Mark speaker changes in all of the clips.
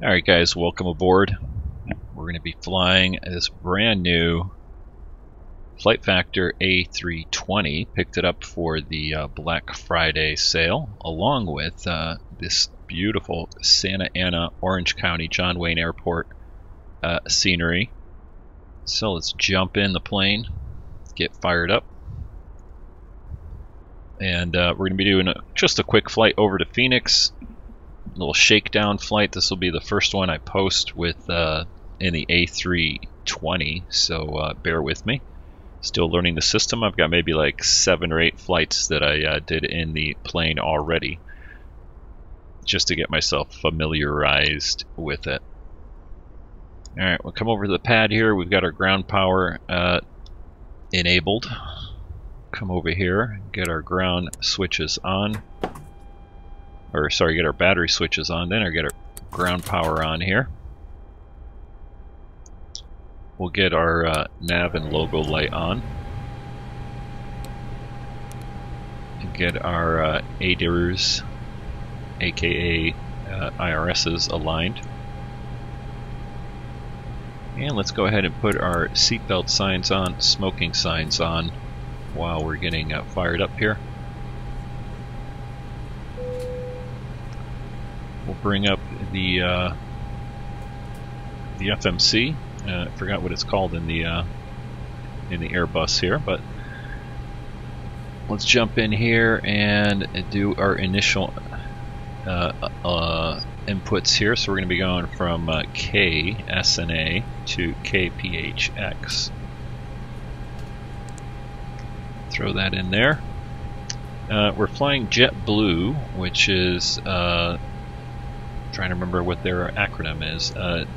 Speaker 1: Alright guys, welcome aboard. We're going to be flying this brand new Flight Factor A320. Picked it up for the Black Friday sale, along with this beautiful Santa Ana, Orange County, John Wayne Airport scenery. So let's jump in the plane, get fired up. And we're going to be doing just a quick flight over to Phoenix. Little shakedown flight. This will be the first one I post with in the A320, so bear with me. Still learning the system. I've got maybe like 7 or 8 flights that I did in the plane already, just to get myself familiarized with it. Alright, we'll come over to the pad here. We've got our ground power enabled. Come over here, get our ground switches on. Or sorry, get our battery switches on, then or get our ground power on here. We'll get our nav and logo light on. And get our ADIRs, aka IRSs, aligned. And let's go ahead and put our seatbelt signs on, smoking signs on, while we're getting fired up here. We'll bring up the FMC. I forgot what it's called in the Airbus here, but let's jump in here and do our initial inputs here. So we're going to be going from KSNA to KPHX. Throw that in there. We're flying JetBlue, which is trying to remember what their acronym is.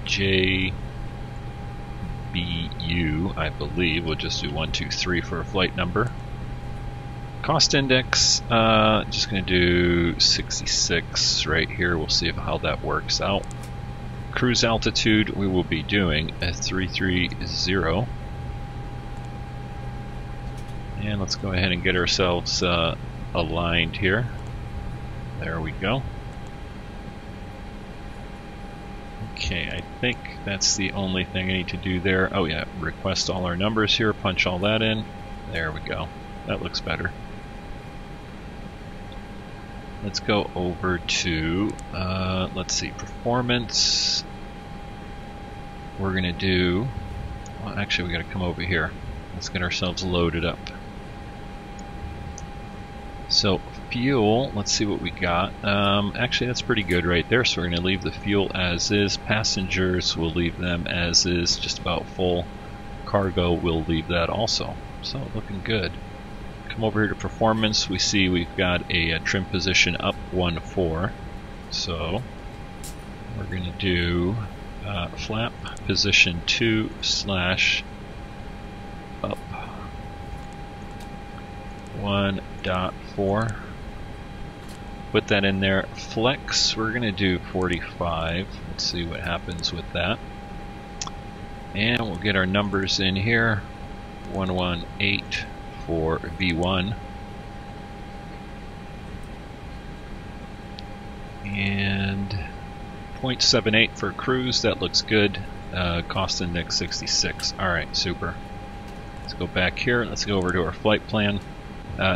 Speaker 1: JBU, I believe. We'll just do 1, 2, 3 for a flight number. Cost index, just going to do 66 right here. We'll see how that works out. Cruise altitude, we will be doing a 330. And let's go ahead and get ourselves aligned here. There we go. Okay, I think that's the only thing I need to do there. Oh yeah, request all our numbers here, punch all that in. There we go. That looks better. Let's go over to, let's see, performance. We're going to do, well actually we got to come over here. Let's get ourselves loaded up. So fuel, let's see what we got. Actually that's pretty good right there, so we're going to leave the fuel as is. Passengers, we'll leave them as is, just about full. Cargo, we'll leave that also. So looking good. Come over here to performance, we see we've got a trim position up 1-4. So we're going to do flap position 2/ up 1.4. Put that in there. Flex, we're going to do 45. Let's see what happens with that. And we'll get our numbers in here. 118 for V1. And 0.78 for cruise. That looks good. Cost index 66. Alright, super. Let's go back here. Let's go over to our flight plan.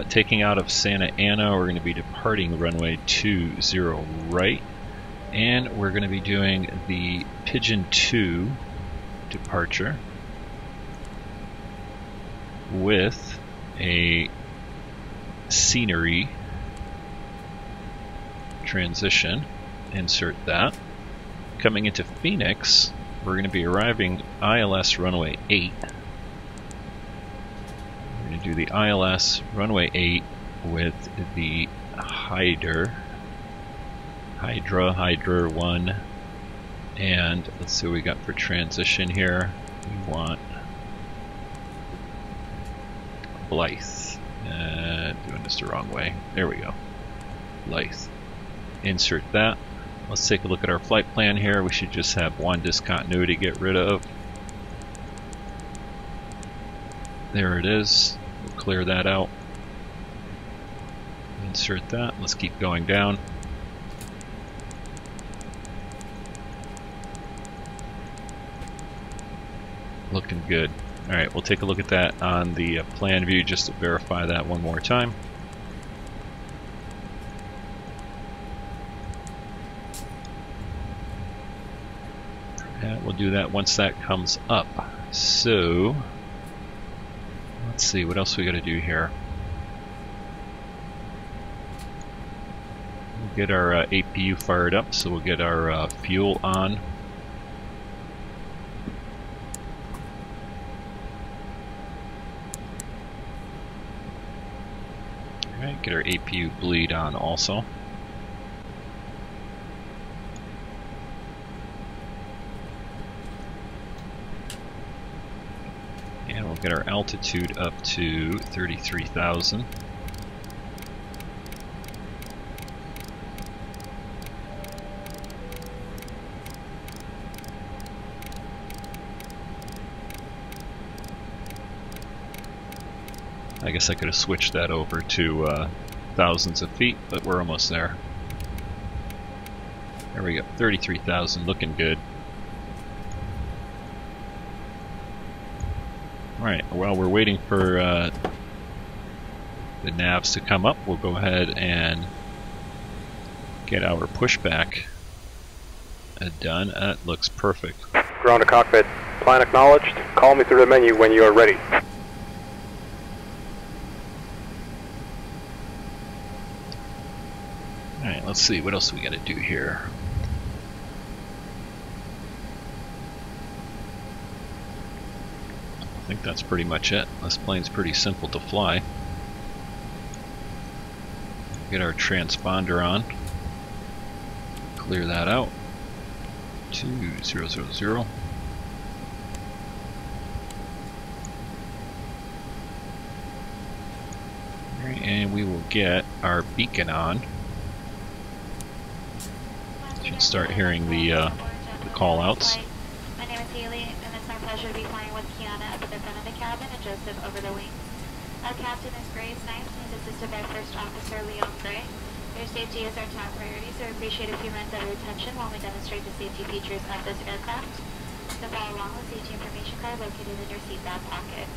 Speaker 1: Taking out of Santa Ana, we're going to be departing runway 20 right, and we're going to be doing the Pigeon 2 departure with a scenery transition. Insert that. Coming into Phoenix, we're going to be arriving ILS runway 8. Do the ILS runway 8 with the Hydra 1, and let's see what we got for transition here. We want Blythe. Doing this the wrong way. There we go. Blythe. Insert that. Let's take a look at our flight plan here. We should just have one discontinuity to get rid of. There it is. We'll clear that out. Insert that. Let's keep going down. Looking good. Alright, we'll take a look at that on the plan view just to verify that one more time. And we'll do that once that comes up. So, let's see, what else we got to do here? We'll get our APU fired up, so we'll get our fuel on. Alright, get our APU bleed on also. And we'll get our altitude up to 33,000. I guess I could have switched that over to thousands of feet, but we're almost there. There we go, 33,000, looking good. Alright, while we're waiting for the navs to come up, we'll go ahead and get our pushback done. That looks perfect.
Speaker 2: Ground to cockpit, plan acknowledged. Call me through the menu when you are ready.
Speaker 1: Alright, let's see, what else we gotta do here? I think that's pretty much it. This plane's pretty simple to fly. Get our transponder on. Clear that out. 2000. Alright, and we will get our beacon on. Should start hearing the call outs.
Speaker 3: My name is Haley, and it's my pleasure to be flying with Kiana up at the front of the cabin and Joseph over the wings. Our captain is Grace Knight, and is assisted by First Officer Leon Gray. Your safety is our top priority, so we appreciate a few minutes of your attention while we demonstrate the safety features of this aircraft. To follow along with safety information card located in your seatbelt pocket.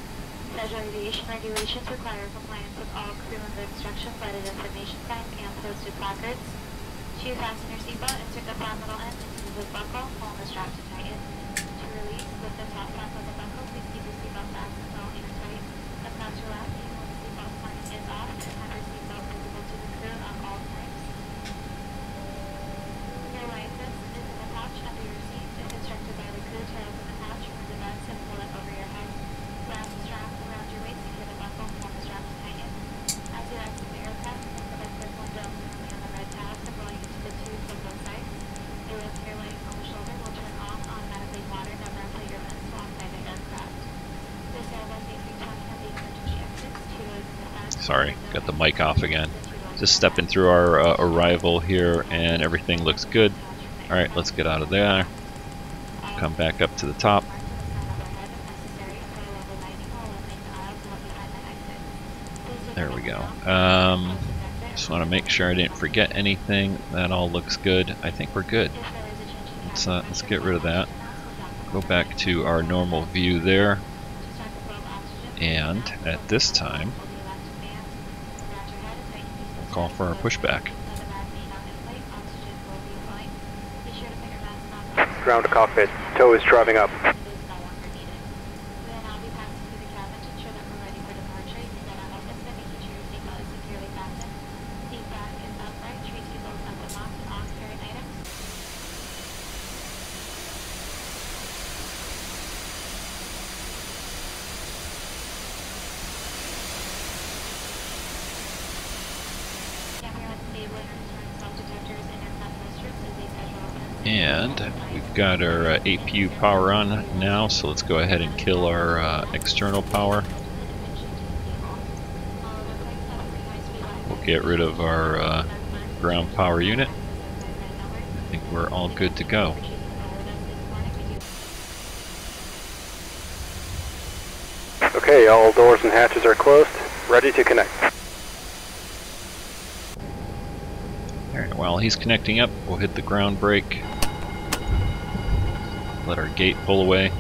Speaker 3: Federal aviation regulations require compliance with all crew and instruction, lighted information signs, and posted placards. To fasten your seatbelt, insert the flat middle end into the zip buckle, pull on the strap to tighten. To release, lift the top flap of the buckle, please keep your seatbelt fastened well and tight. As not to lap, even when the seatbelt sign is off, and have your seatbelt visible to the crew at all times. Your light vest is in the pouch under your seat. If instructed by the crew to open the pouch, remove the vest and pull it over your head. Wrap the strap around your waist, secure the buckle, pull on the strap to tighten. As you exit the aircraft, place the vest window firmly on the red tabs and roll into the tubes on both sides. A lift your leg on the shoulder will turn off automatically water, never until your vest alongside the aircraft. This Aerobask A320 has 8 emergency exits, 2 doors in the back.
Speaker 1: Sorry, got the mic off again. Just stepping through our arrival here, and everything looks good. Alright, let's get out of there. Come back up to the top. There we go. Just want to make sure I didn't forget anything. That all looks good. I think we're good. Let's get rid of that. Go back to our normal view there. And at this time, we'll call for our pushback.
Speaker 2: Ground to cockpit, tow is driving up.
Speaker 1: And we've got our APU power on now, so let's go ahead and kill our external power. We'll get rid of our ground power unit. I think we're all good to go.
Speaker 2: Okay, all doors and hatches are closed. Ready to connect.
Speaker 1: Alright, while he's connecting up, we'll hit the ground brake. Let our gate pull away.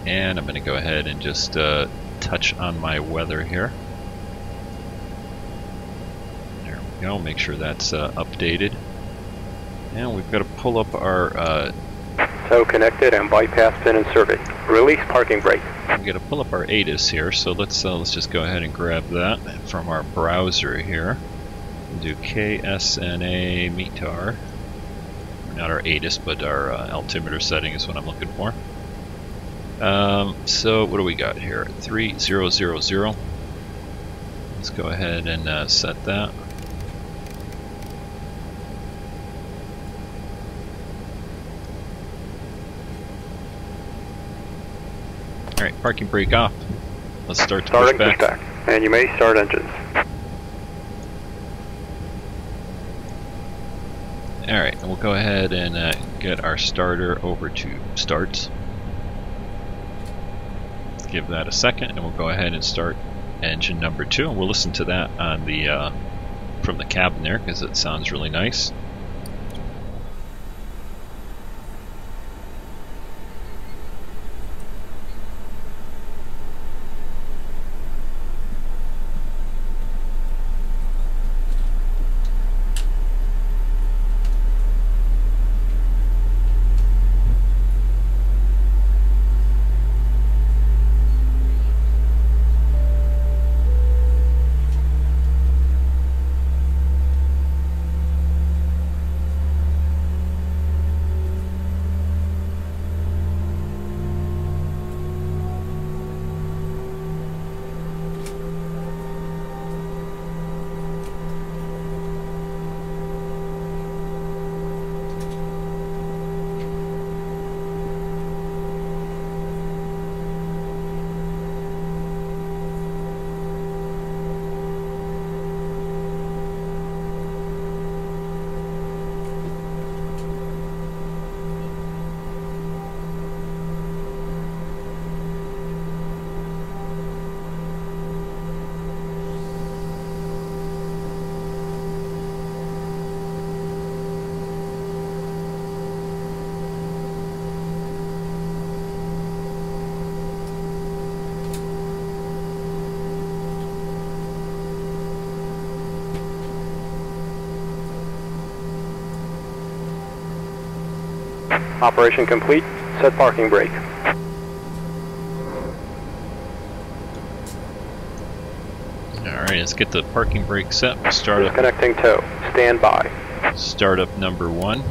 Speaker 1: And I'm going to go ahead and just touch on my weather here. There we go, make sure that's updated. And we've got to pull up our...
Speaker 2: tow connected and bypass pin inserted. Release parking brake.
Speaker 1: We've got to pull up our ATIS here, so let's just go ahead and grab that from our browser here. We'll do KSNA METAR. Not our ATIS, but our altimeter setting is what I'm looking for. So what do we got here? 3000. Let's go ahead and set that. Alright, parking brake off. Let's start the pushback.
Speaker 2: And you may start engines.
Speaker 1: Alright, and we'll go ahead and get our starter over to start. Give that a second, and we'll go ahead and start engine number 2. And we'll listen to that on the from the cabin there, because it sounds really nice.
Speaker 2: Operation complete. Set parking brake.
Speaker 1: Alright, let's get the parking brake set. We'll start up.
Speaker 2: Disconnecting tow. Stand by.
Speaker 1: Startup number 1.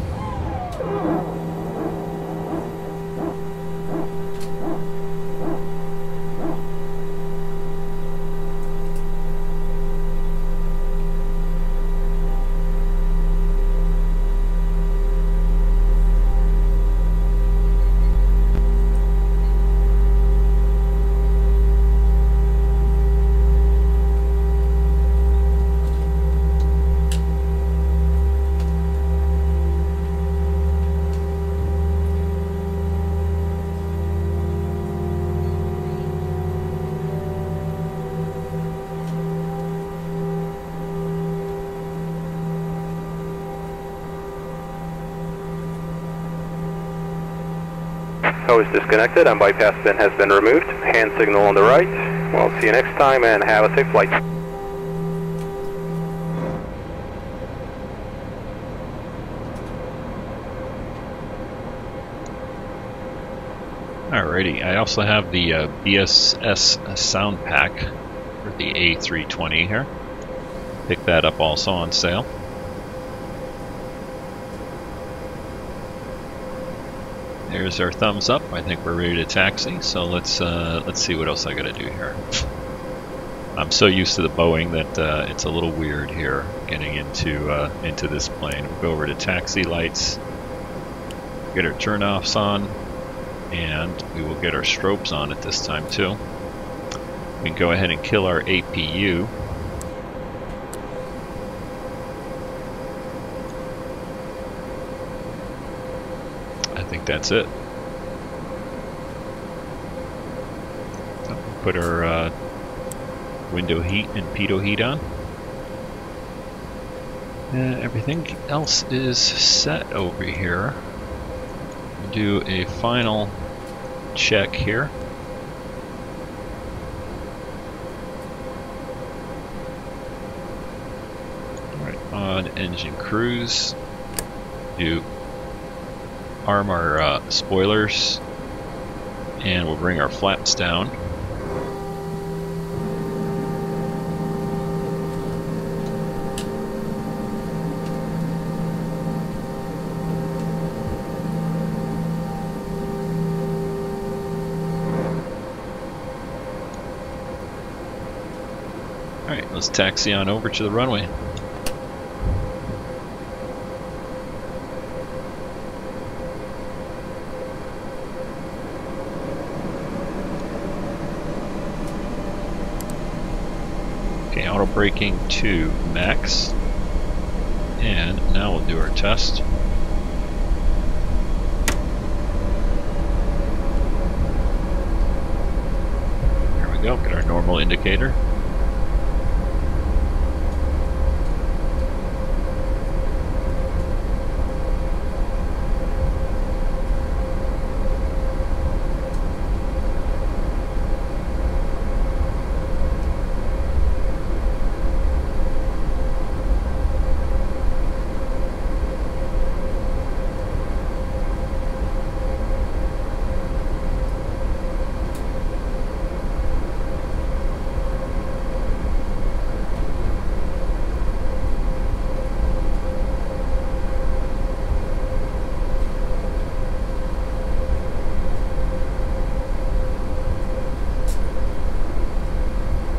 Speaker 2: Tow is disconnected and bypass pin has been removed. Hand signal on the right. We'll see you next time and have a safe flight.
Speaker 1: Alrighty, I also have the BSS sound pack for the A320 here. Pick that up also on sale. There's our thumbs up. I think we're ready to taxi. So let's see what else I got to do here. I'm so used to the Boeing that it's a little weird here getting into this plane. We'll go over to taxi lights, get our turn-offs on, and we will get our strobes on at this time too. We can go ahead and kill our APU. I think that's it. So we'll put our window heat and pitot heat on. Everything else is set over here. We'll do a final check here. on engine cruise. Do arm our spoilers, and we'll bring our flaps down. Alright, let's taxi on over to the runway. Okay, auto braking to max. And now we'll do our test. There we go, get our normal indicator.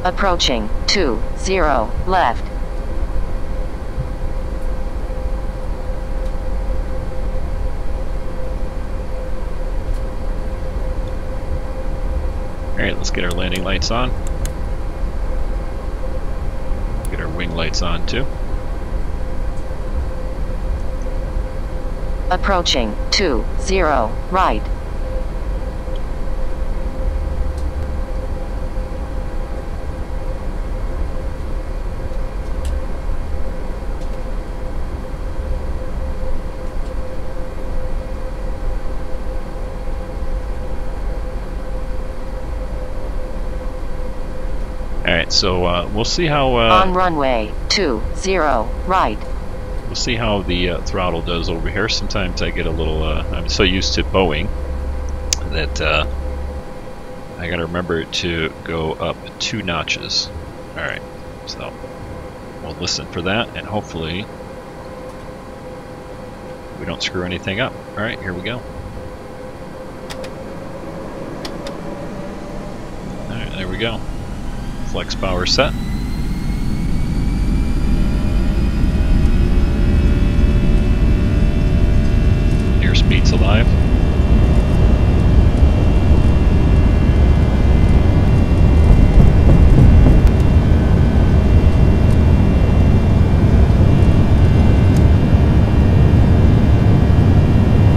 Speaker 4: Approaching 20 left.
Speaker 1: Alright, let's get our landing lights on. Get our wing lights on too.
Speaker 4: Approaching 20 right.
Speaker 1: Alright, so we'll see how
Speaker 4: on runway 20 right.
Speaker 1: We'll see how the throttle does over here. Sometimes I get a little I'm so used to Boeing that I gotta remember to go up 2 notches. Alright, so we'll listen for that, and hopefully we don't screw anything up. Alright, here we go. Alright, there we go. Flex power set. Airspeed's alive.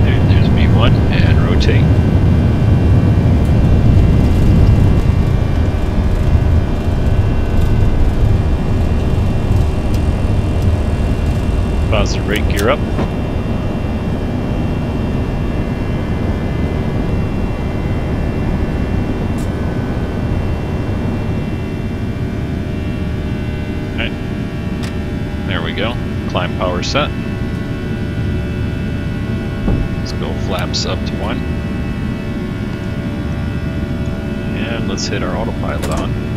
Speaker 1: There's V1 and rotate. Positive rate gear up. Alright. There we go. Climb power set. Let's go flaps up to 1. And let's hit our autopilot on.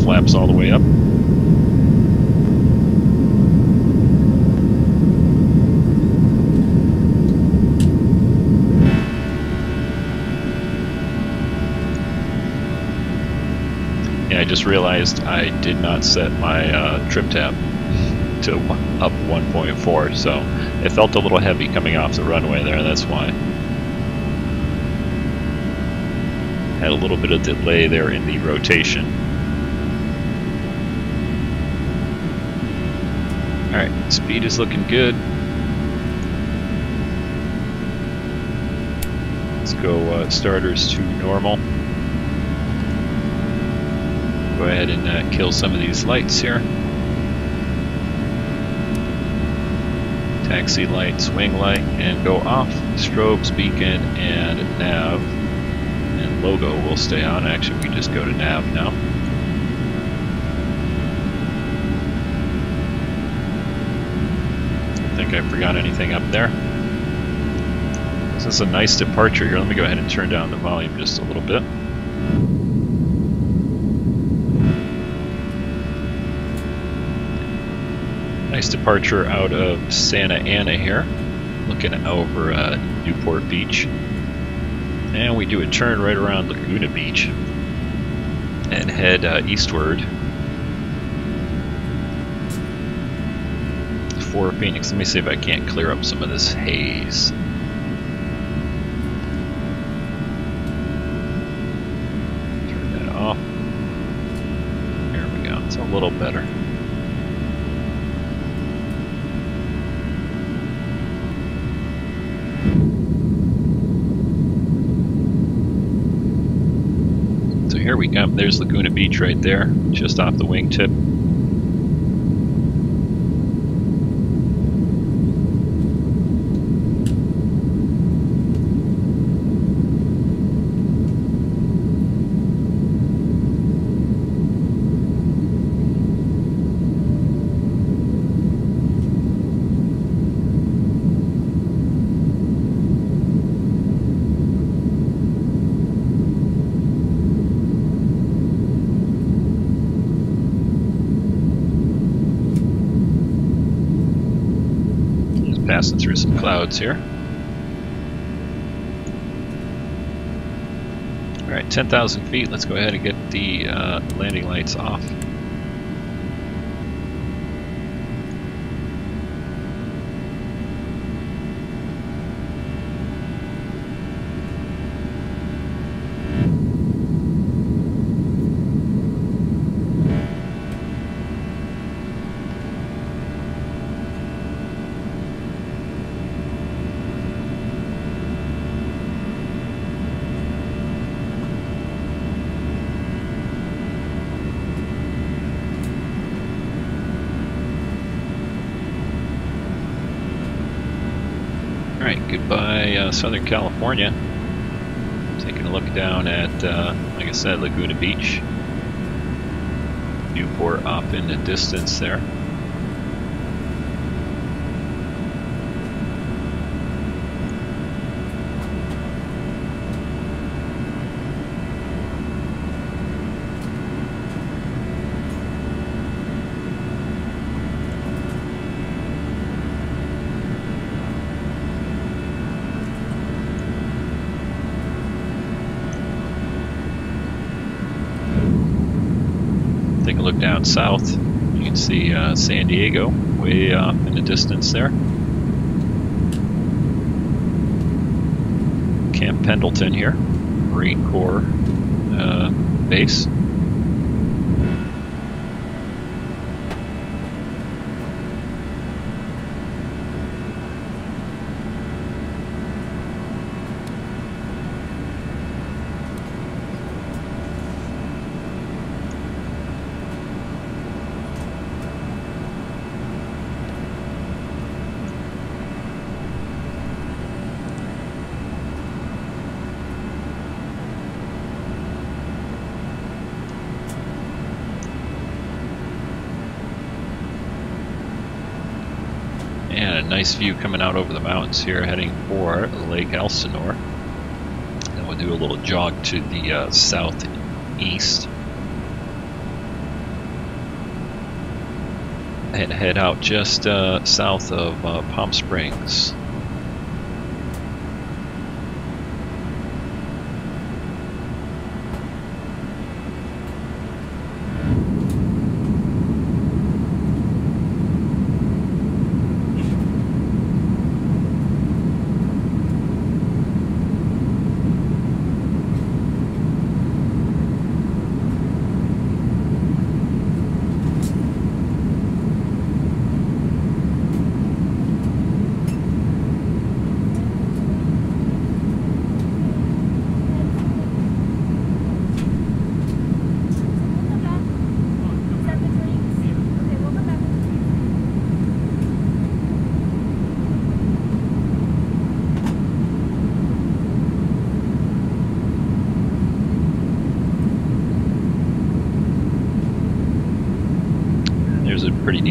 Speaker 1: Flaps all the way up. Yeah, I just realized I did not set my trim tab to up 1.4, so it felt a little heavy coming off the runway there, that's why. Had a little bit of delay there in the rotation. Alright, speed is looking good. Let's go starters to normal. Go ahead and kill some of these lights here. taxi light, swing light, and go off. Strobes, beacon, and nav. And logo will stay on. Actually, we just go to nav now. I think I forgot anything up there. This is a nice departure here. Let me go ahead and turn down the volume just a little bit. Nice departure out of Santa Ana here, looking over Newport Beach. And we do a turn right around Laguna Beach and head eastward for Phoenix. Let me see if I can't clear up some of this haze. Turn that off. There we go. It's a little better. Here we go. There's Laguna Beach right there, just off the wingtip. Passing through some clouds here. Alright, 10,000 feet. Let's go ahead and get the landing lights off. Alright, goodbye Southern California. Taking a look down at, like I said, Laguna Beach. Newport off in the distance there. Take a look down south. You can see San Diego way off in the distance there. Camp Pendleton here, Marine Corps base. And a nice view coming out over the mountains here, heading for Lake Elsinore. And we'll do a little jog to the southeast. And head out just south of Palm Springs.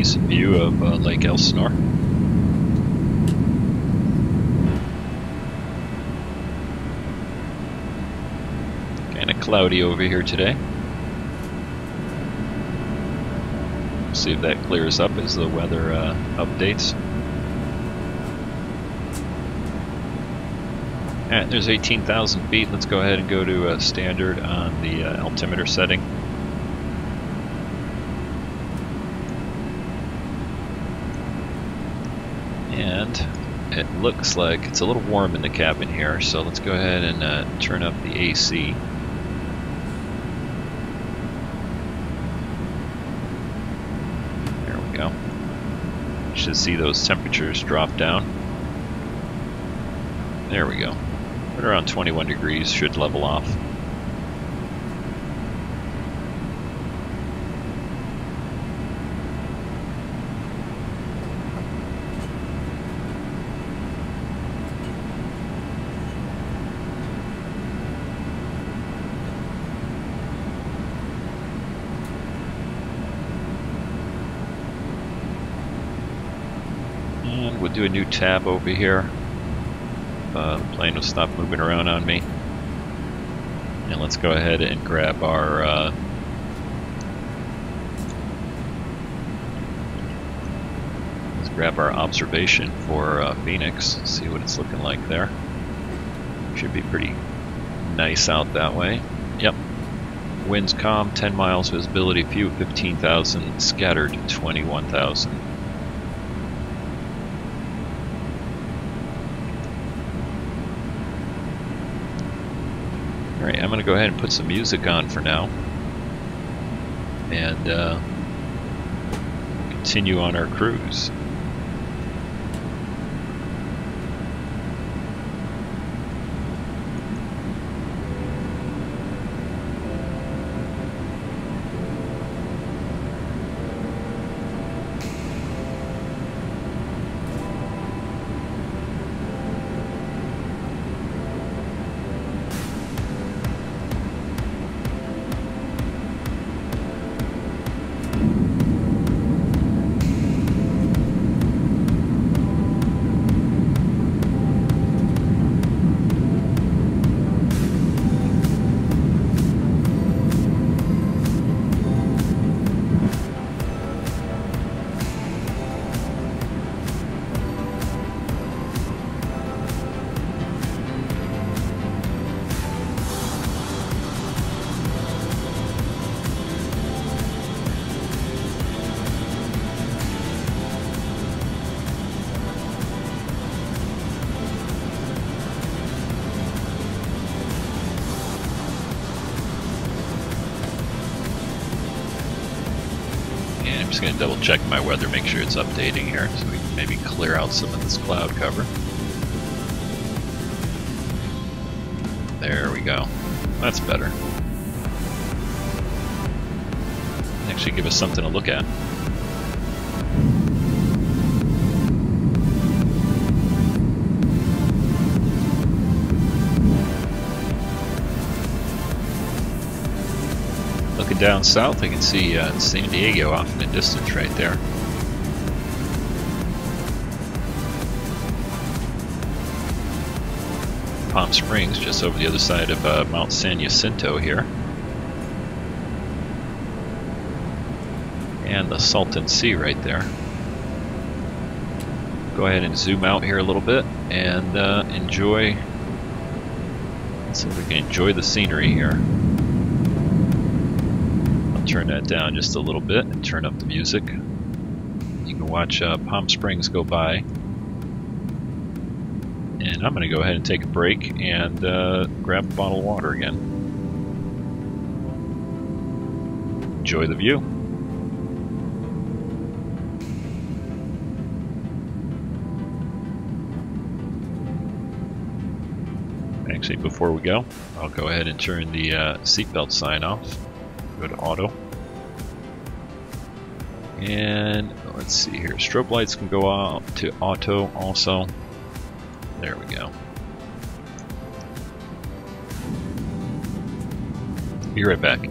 Speaker 1: decent view of Lake Elsinore. Kind of cloudy over here today. See if that clears up as the weather updates. Alright, there's 18,000 feet. Let's go ahead and go to standard on the altimeter setting. And it looks like it's a little warm in the cabin here, so let's go ahead and turn up the AC. There we go. You should see those temperatures drop down. There we go. Right around 21 degrees, should level off. And we'll do a new tab over here. The plane will stop moving around on me. And let's go ahead and grab our observation for Phoenix. See what it's looking like there. Should be pretty nice out that way. Yep. Winds calm, 10 miles, visibility few, 15,000, scattered 21,000. Alright, I'm going to go ahead and put some music on for now. And continue on our cruise. I'm just going to double check my weather, make sure it's updating here, so we can maybe clear out some of this cloud cover. There we go. That's better. Actually give us something to look at. Looking down south, I can see San Diego off in the distance right there. Palm Springs, just over the other side of Mount San Jacinto here. And the Salton Sea right there. Go ahead and zoom out here a little bit and enjoy. Let's see if we can enjoy the scenery here. Turn that down just a little bit and turn up the music. You can watch Palm Springs go by. And I'm going to go ahead and take a break and grab a bottle of water again. Enjoy the view. Actually, before we go, I'll go ahead and turn the seatbelt sign off. Go to auto. And let's see here. Strobe lights can go out to auto also. There we go. Be right back.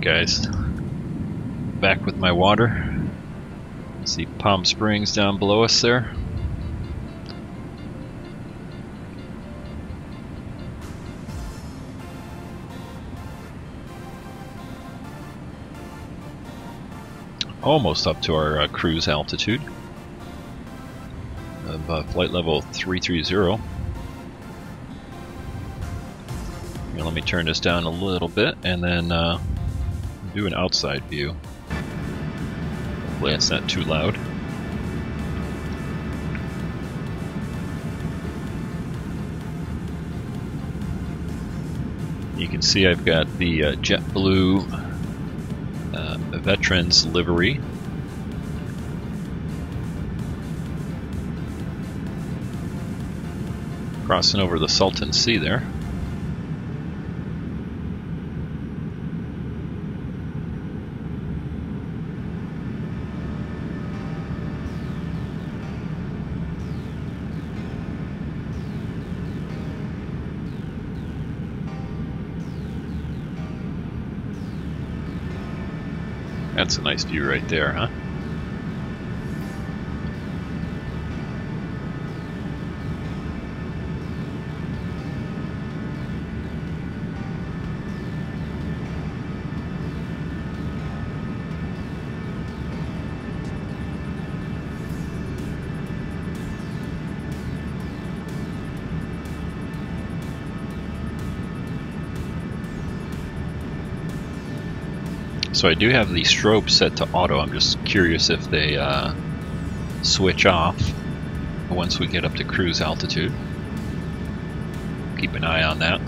Speaker 1: guys. Back with my water. See Palm Springs down below us there. Almost up to our cruise altitude of flight level 330. Here, let me turn this down a little bit and then do an outside view. Hopefully it's not too loud. You can see I've got the JetBlue Veterans livery. Crossing over the Salton Sea there. That's a nice view right there, huh? So I do have the strobe set to auto. I'm just curious if they switch off once we get up to cruise altitude. Keep an eye on that.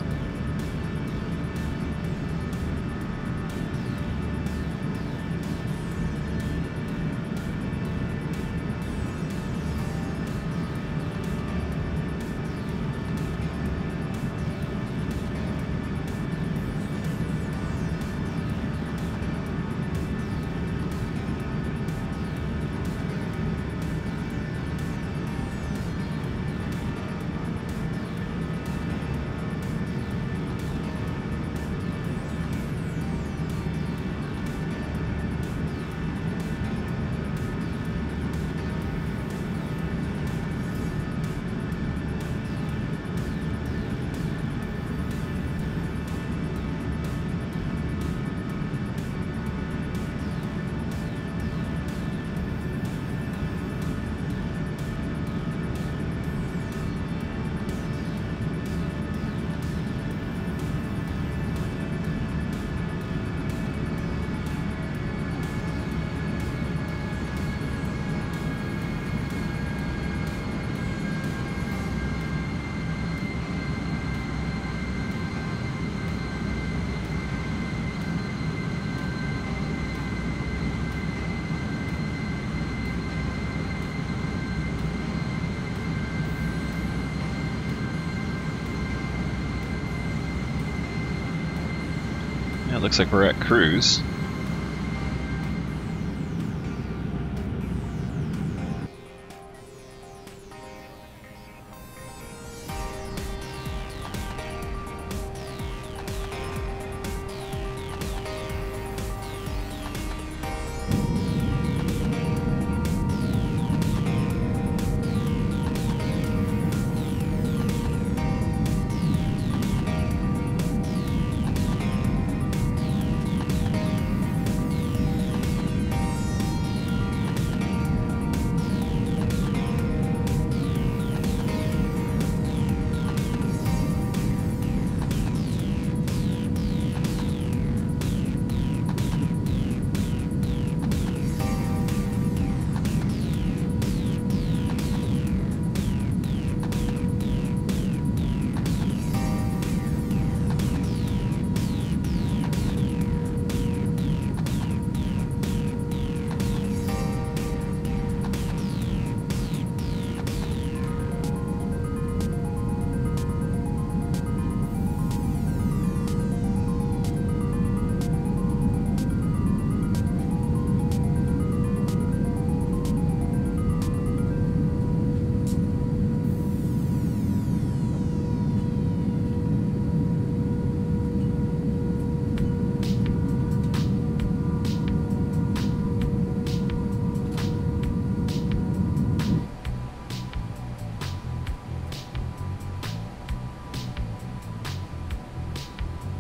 Speaker 1: Yeah, it looks like we're at cruise.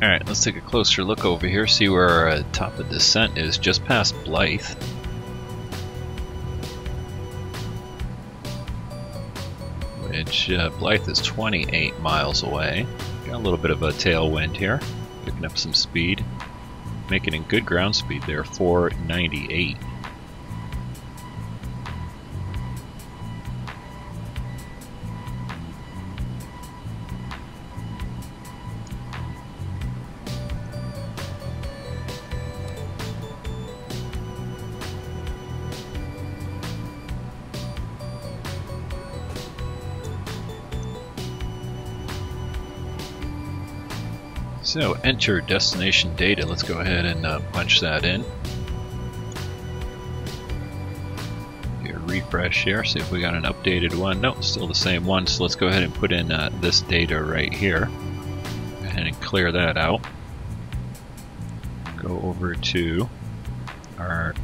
Speaker 1: Alright, let's take a closer look over here, see where our top of descent is, just past Blythe. Which, Blythe is 28 miles away. Got a little bit of a tailwind here, picking up some speed. Making it good ground speed there, 498. So enter destination data. Let's go ahead and punch that in. Do a refresh here, see if we got an updated one. Nope, still the same one. So let's go ahead and put in this data right here. Go ahead and clear that out. Go over to our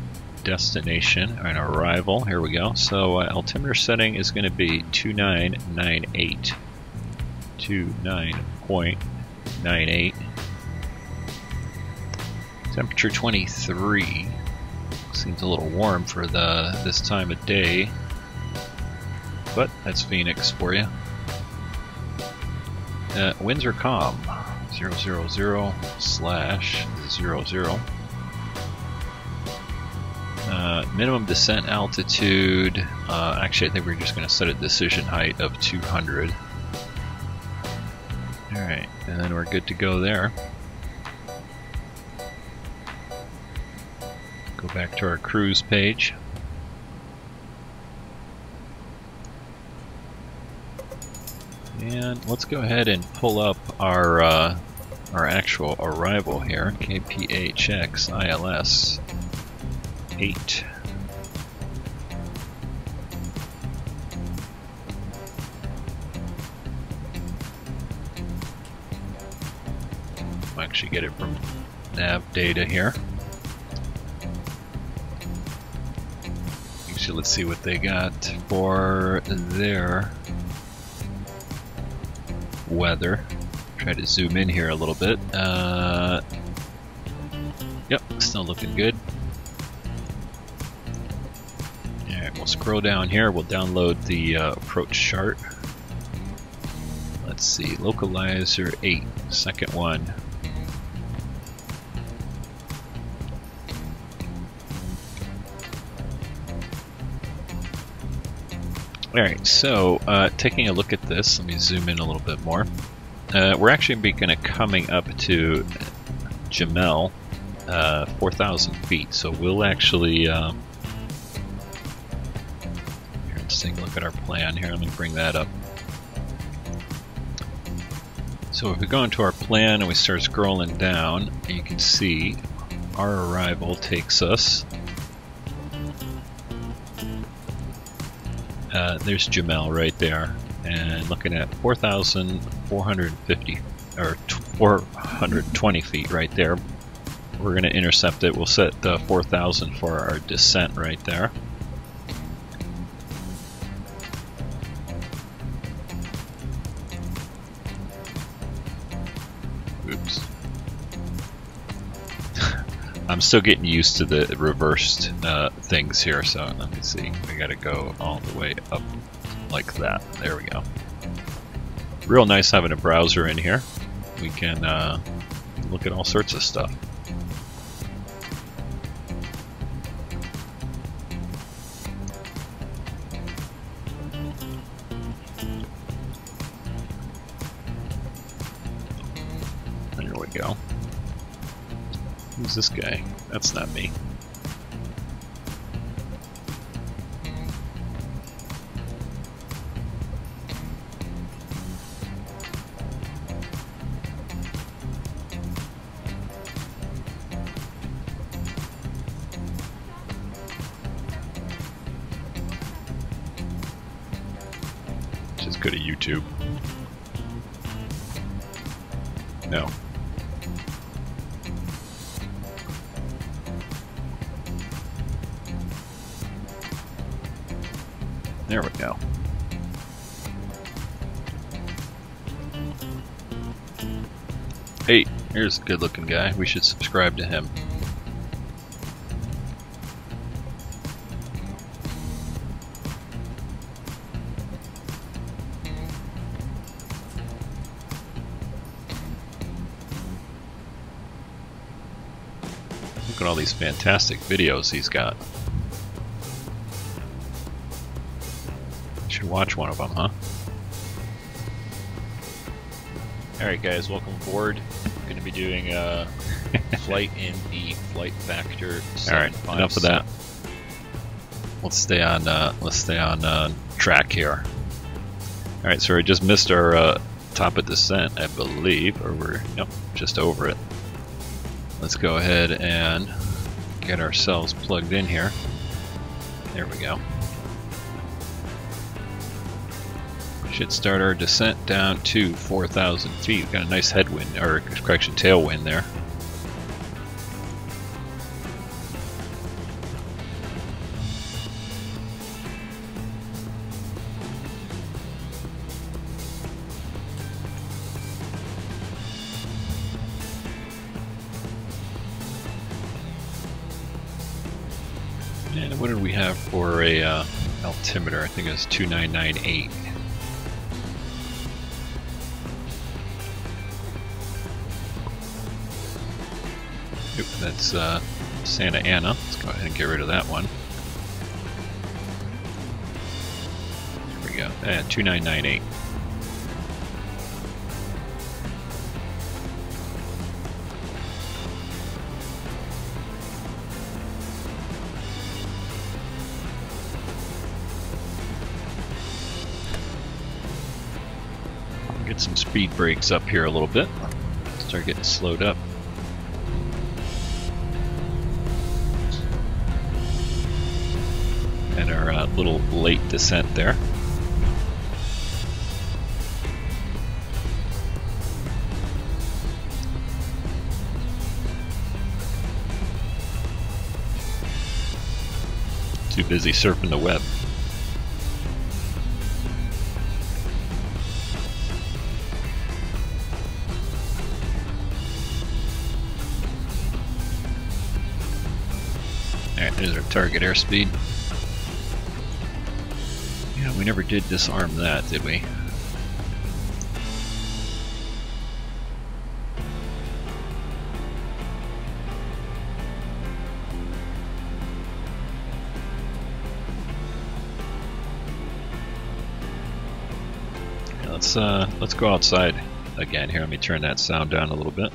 Speaker 1: destination and arrival. Here we go. So altimeter setting is going to be 2998. 29.98. Temperature 23. Seems a little warm for this time of day, but that's Phoenix for you. Winds are calm. 000/00. Minimum descent altitude. Actually, I think we're just going to set a decision height of 200. Alright, and then we're good to go there. Go back to our cruise page. And let's go ahead and pull up our actual arrival here. KPHX ILS 8. I'll actually get it from nav data here. Actually, let's see what they got for their weather. Try to zoom in here a little bit. Yep, still looking good. Alright, we'll scroll down here. We'll download the approach chart. Let's see, localizer 8, second one. Alright, so taking a look at this, let me zoom in a little bit more. We're actually going to coming up to Jamel, 4,000 feet, so we'll actually, here, let's take a look at our plan here, let me bring that up. So if we go into our plan and we start scrolling down, you can see our arrival takes us, there's Jamel right there, and looking at 4,450 or 420 feet right there. We're going to intercept it. We'll set 4,000 for our descent right there. Oops. I'm still getting used to the reversed things here, so let me see. We got to go all the way up like that. There we go. Real nice having a browser in here. We can look at all sorts of stuff. There we go. Who's this guy? That's not me. Just go to YouTube. No. There we go. Hey, Here's a good looking guy. We should subscribe to him. Look at all these fantastic videos he's got. Should watch one of them, huh? Alright guys, welcome aboard. We're going to be doing a flight in the Flight Factor 757. Alright, enough of that. Let's stay on track here. Alright, so we just missed our top of descent, I believe, or we're just over it. Let's go ahead and get ourselves plugged in here. There we go. Should start our descent down to 4,000 feet. We've got a nice headwind, or correction, tailwind there. And what did we have for a altimeter? I think it was 2998. Oop, that's Santa Ana. Let's go ahead and get rid of that one. There we go. 2998. Get some speed brakes up here a little bit. Start getting slowed up. And our little late descent there. Too busy surfing the web. Alright, there's our target airspeed. Yeah, we never did disarm that, did we? Yeah, let's go outside again here. Let me turn that sound down a little bit.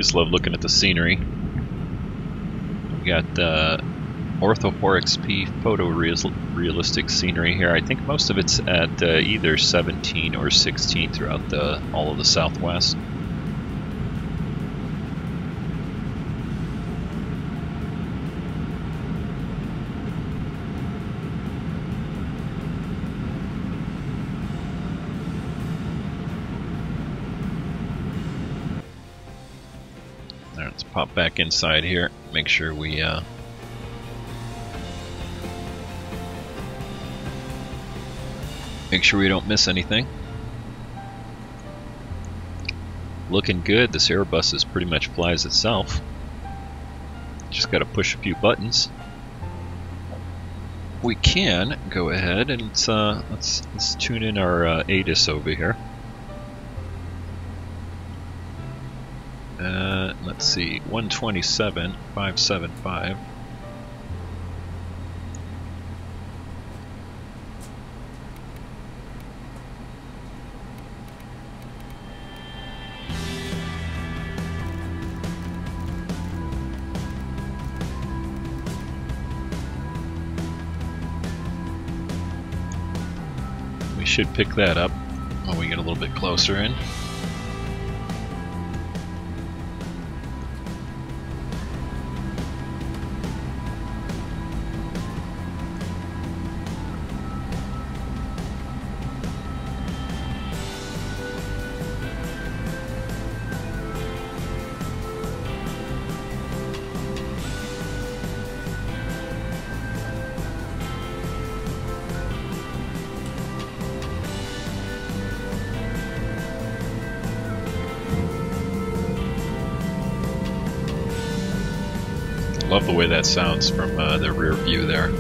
Speaker 1: always love looking at the scenery. We got Ortho 4XP photorealistic scenery here. I think most of it's at either 17 or 16 throughout all of the Southwest. All right, let's pop back inside here. Make sure we don't miss anything. Looking good. This Airbus pretty much flies itself. Just got to push a few buttons. We can go ahead and let's tune in our ATIS over here. Let's see, 127.575. We should pick that up when we get a little bit closer in. Love the way that sounds from the rear view there.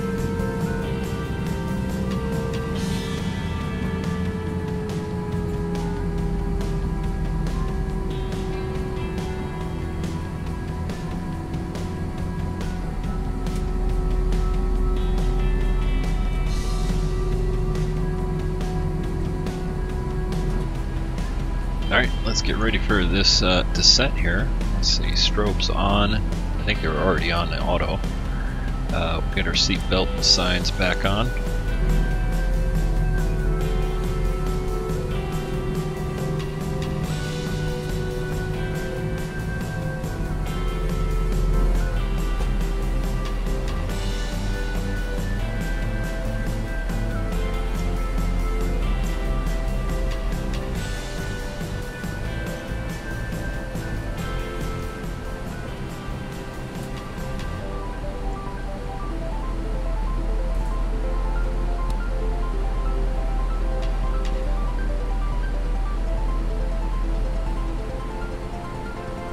Speaker 1: Alright, let's get ready for this descent here. Let's see, strobes on. I think they were already on the auto. We'll get our seat belt signs back on.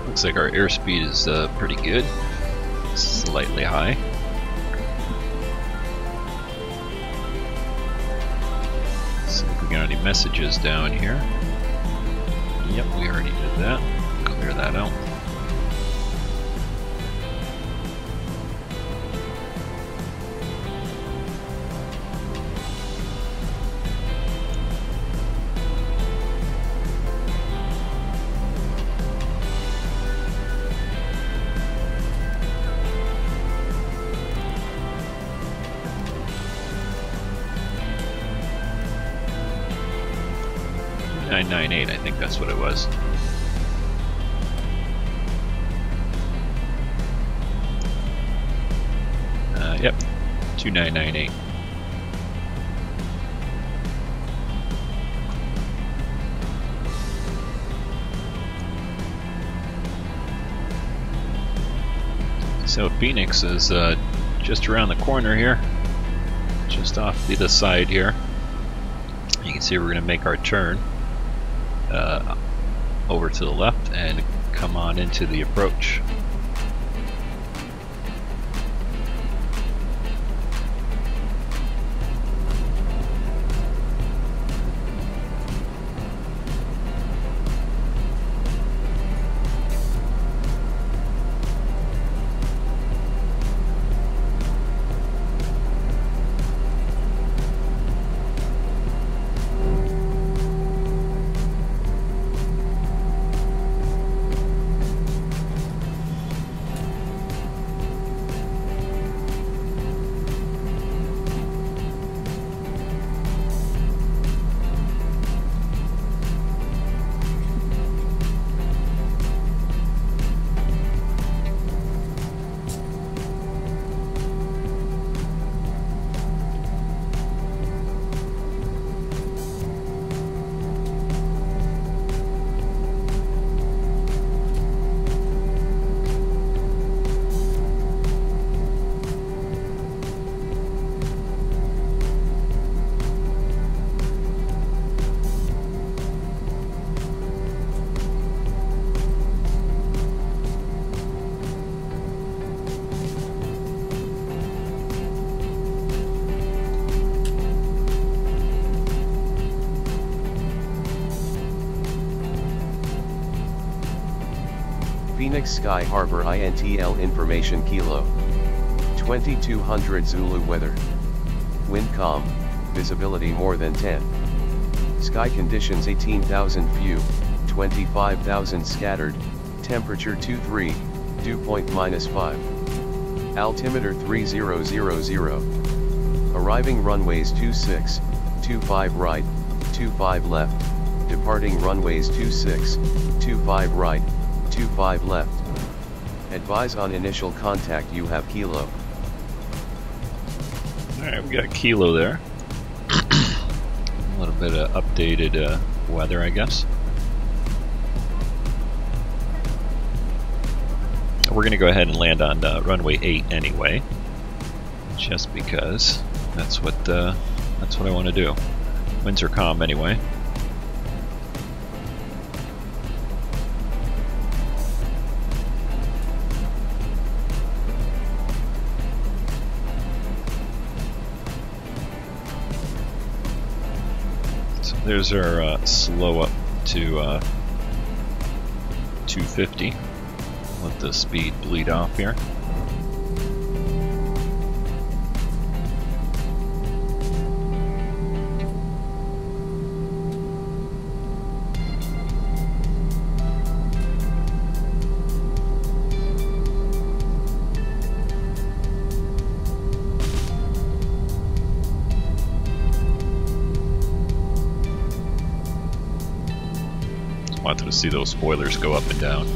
Speaker 1: Looks like our airspeed is pretty good, slightly high. See if we got any messages down here. Yep, we already did that. Clear that out. I think that's what it was. Yep, 2998. So Phoenix is just around the corner here, just off the side here. You can see we're going to make our turn over to the left and come on into the approach.
Speaker 5: Phoenix Sky Harbor INTL information Kilo 2200 Zulu weather. Wind calm, visibility more than 10. Sky conditions 18,000 few, 25,000 scattered, temperature 23, dew point -5. Altimeter 3000. Arriving runways 26, 25 right, 25 left, departing runways 26, 25 right, 25 left. Advise on initial contact you have Kilo.
Speaker 1: Alright, we got Kilo there. A little bit of updated weather, I guess. We're going to go ahead and land on runway 8 anyway, just because that's what I want to do. Winds are calm anyway. So there's our slow up to 250. Let the speed bleed off here. Just wanted to see those spoilers go up and down.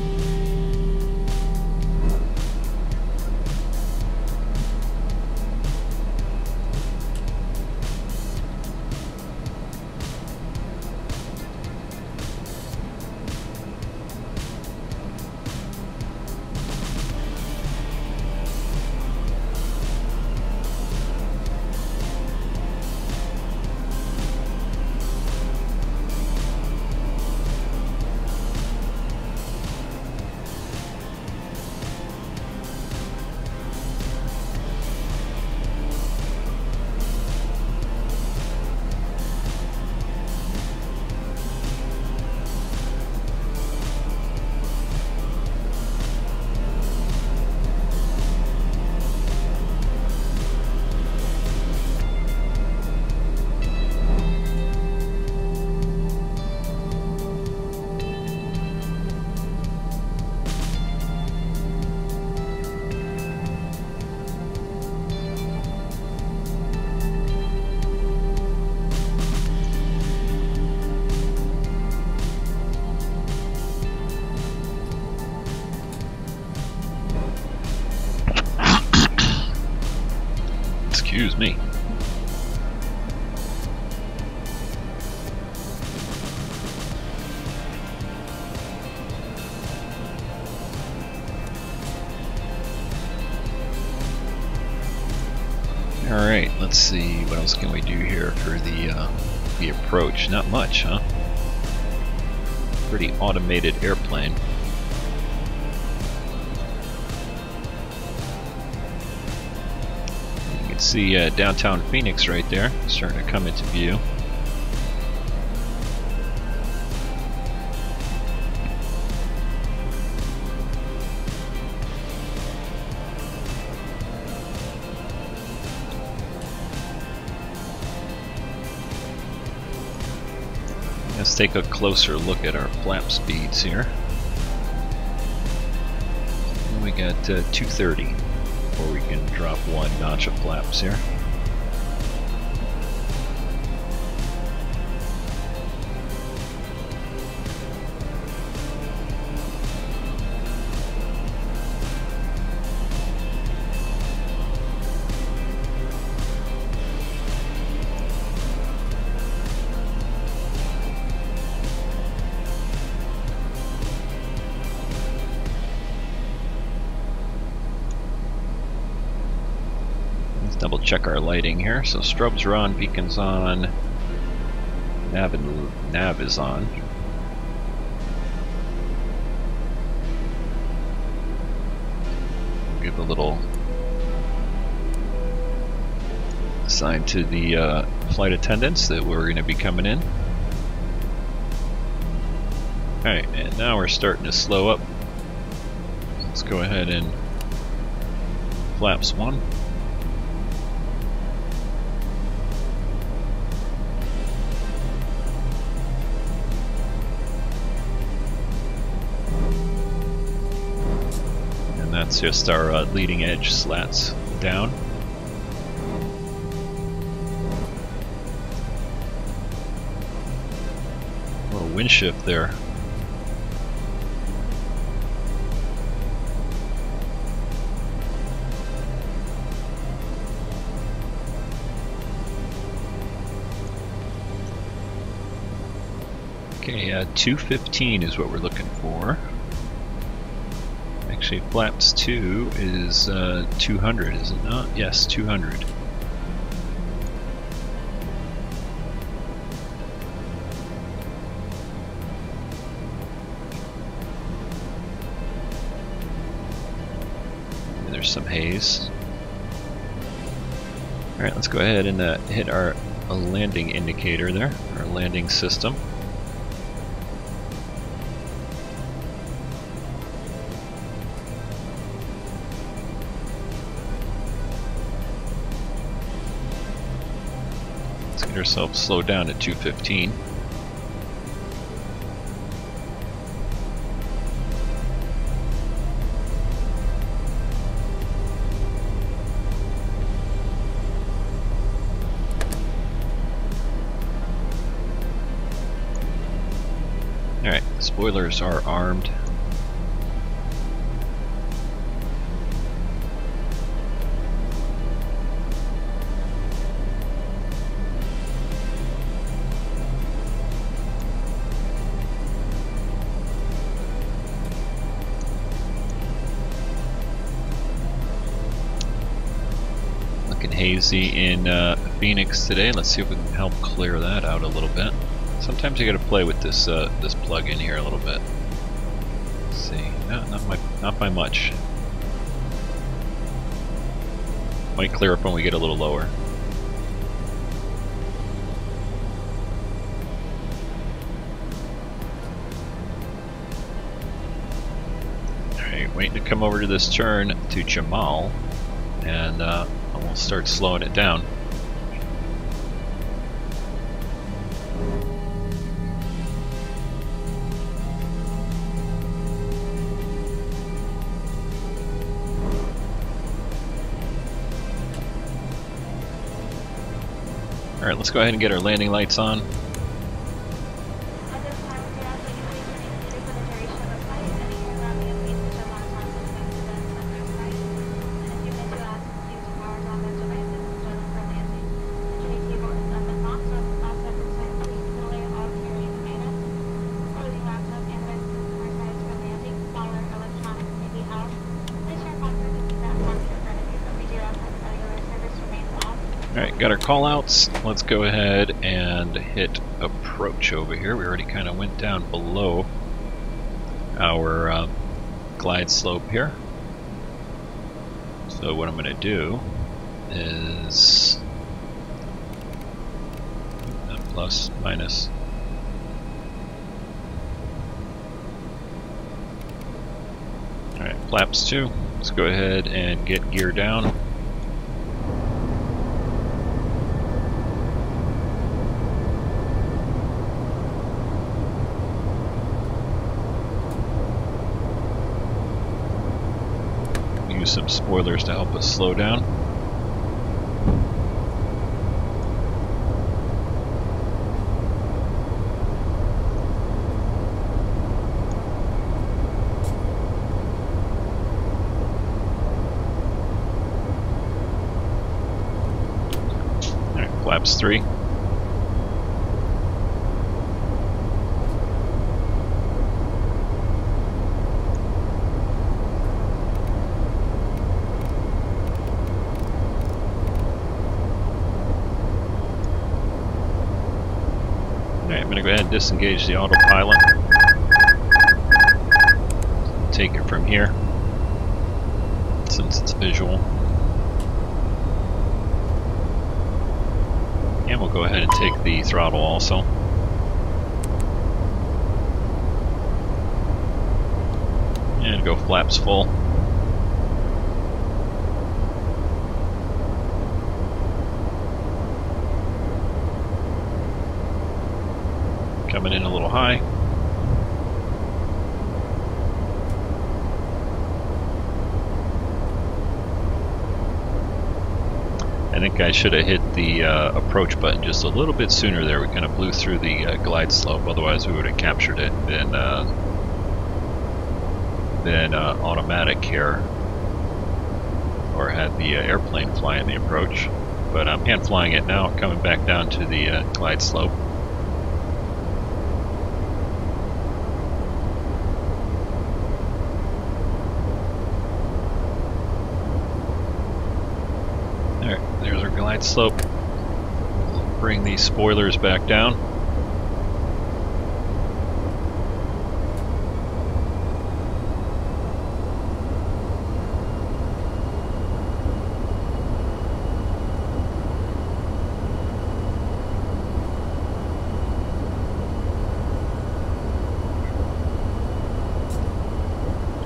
Speaker 1: Excuse me. Alright, let's see, what else can we do here for the approach? Not much, huh? Pretty automated airplane. See downtown Phoenix right there, starting to come into view. Let's take a closer look at our flap speeds here. We got 230. Before we can drop one notch of flaps here. Double check our lighting here. So strobes are on, beacons on, nav is on. Give a little sign to the flight attendants that we're going to be coming in. Alright, and now we're starting to slow up. go ahead and flaps 1. And that's just our leading edge slats down. A little wind shift there. Okay, 215 is what we're looking for. Actually, flaps 2 is 200, is it not? Yes, 200. And there's some haze. Alright, let's go ahead and hit our landing indicator there, our landing system. Get ourselves slowed down to 215. Alright, spoilers are armed. Hazy in Phoenix today. Let's see if we can help clear that out a little bit. Sometimes you got to play with this this plug-in here a little bit. Let's see, not by much. Might clear up when we get a little lower. All right, waiting to come over to this turn to Jamal, and we'll start slowing it down. Alright, let's go ahead and get our landing lights on. Alright, got our callouts. Let's go ahead and hit approach over here. We already kind of went down below our glide slope here. So what I'm going to do is plus, minus. Alright, flaps 2. Let's go ahead and get gear down. Use some spoilers to help us slow down. Alright, flaps 3. I'm going to go ahead and disengage the autopilot. Take it from here, since it's visual. And we'll go ahead and take the throttle also. And go flaps full. coming in a little high. I think I should have hit the approach button just a little bit sooner there. We kind of blew through the glide slope, otherwise we would have captured it and then automatic here, or had the airplane fly in the approach. But I'm hand flying it now, coming back down to the glide slope. There's our glide slope. Bring these spoilers back down.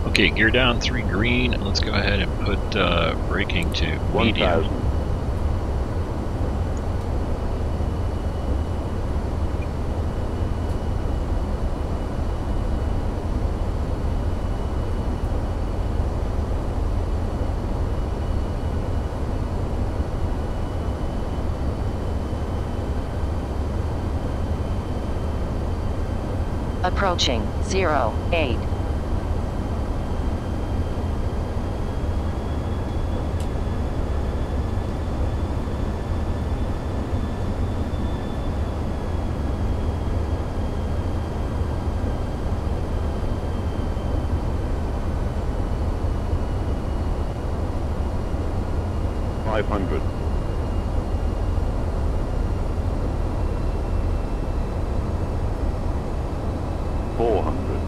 Speaker 1: Okay, gear down, 3 green. Let's go ahead and put braking to medium.
Speaker 6: 1,000.
Speaker 4: Approaching 08.
Speaker 6: $500. 400.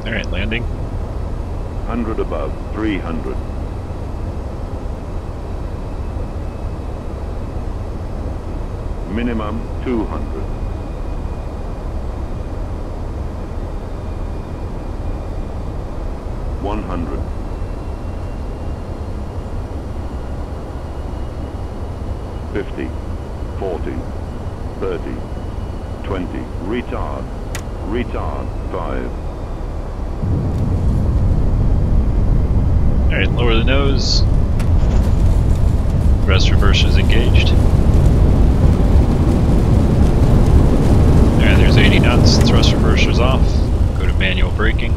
Speaker 1: Alright, landing.
Speaker 6: 100 above. 300. Minimum 200. 100. 50. 40. 30. 20. Retard. Retard. 5.
Speaker 1: Alright, lower the nose. Thrust reversers engaged. Alright, there's 80 knots. Thrust reversers off. Go to manual braking.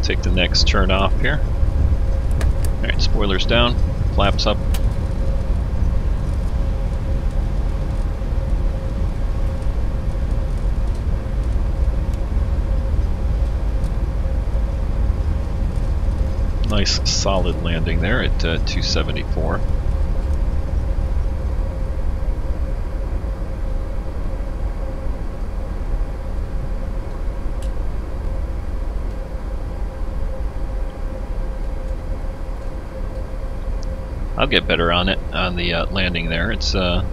Speaker 1: Take the next turn off here. Alright, spoilers down, flaps up. Nice solid landing there at 274. I'll get better on it on the landing there. It's like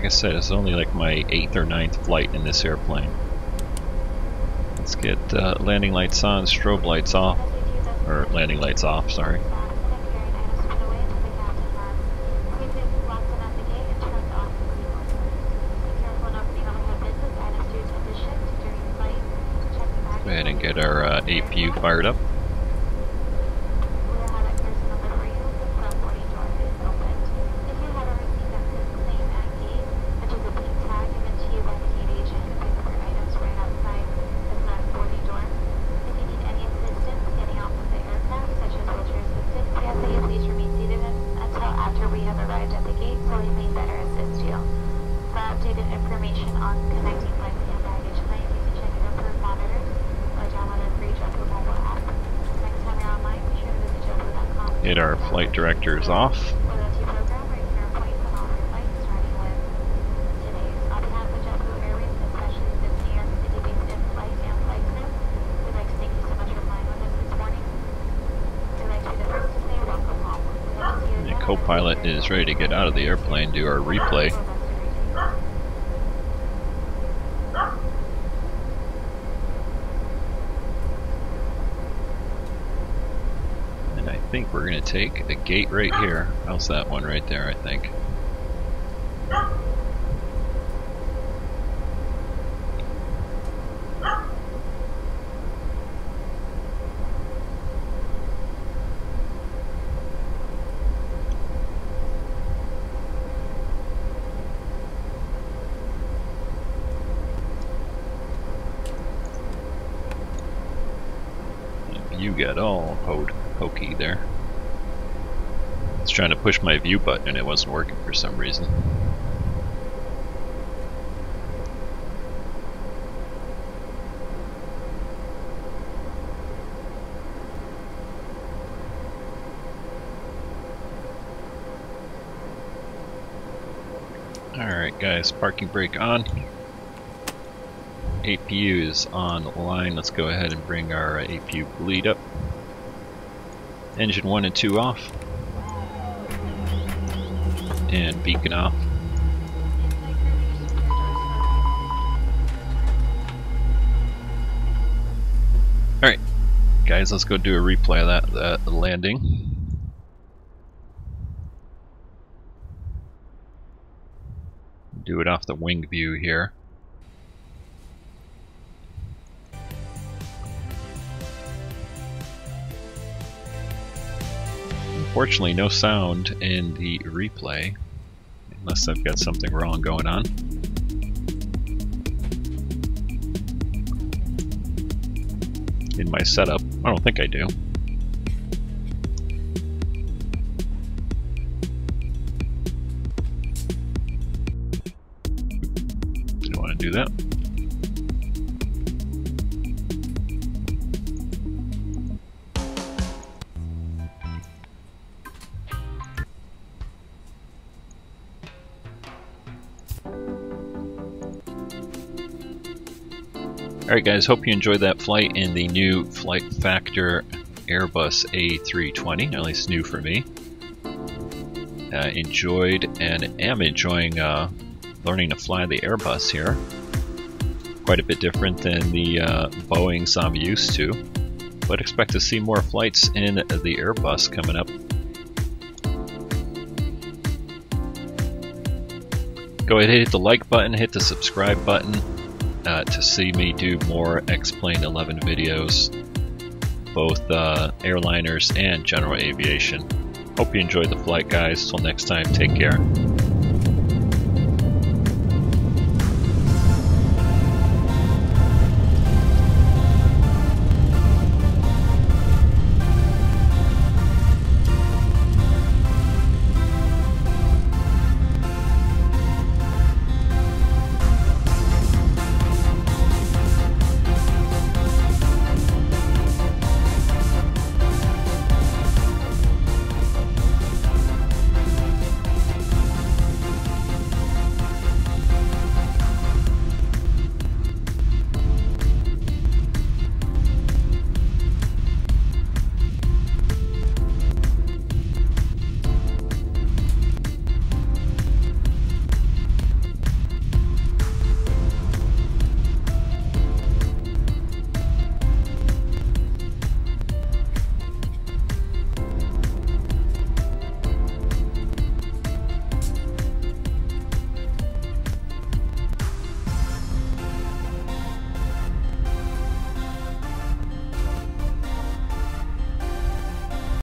Speaker 1: I said, it's only like my 8th or 9th flight in this airplane. Let's get landing lights on, strobe lights off, or landing lights off, sorry. Go ahead and get our APU fired up. Get our flight directors off. co-pilot is ready to get out of the airplane, do our replay. And I think we're going to take the gate right here. How's that one right there, I think. You got all hokey there. I was trying to push my view button and it wasn't working for some reason. Alright guys, parking brake on. APU is on the line. Let's go ahead and bring our APU bleed up. Engine 1 and 2 off. And beacon off. Alright, guys, let's go do a replay of that landing. Do it off the wing view here. Unfortunately, no sound in the replay, unless I've got something wrong going on. In my setup, I don't think I do. Didn't want to do that. Alright guys, hope you enjoyed that flight in the new Flight Factor Airbus A320, at least new for me. Enjoyed and am enjoying learning to fly the Airbus here. Quite a bit different than the Boeings I'm used to, but expect to see more flights in the Airbus coming up. Go ahead and hit the like button, hit the subscribe button. To see me do more X-Plane 11 videos, both airliners and general aviation. Hope you enjoyed the flight, guys. Till next time, take care.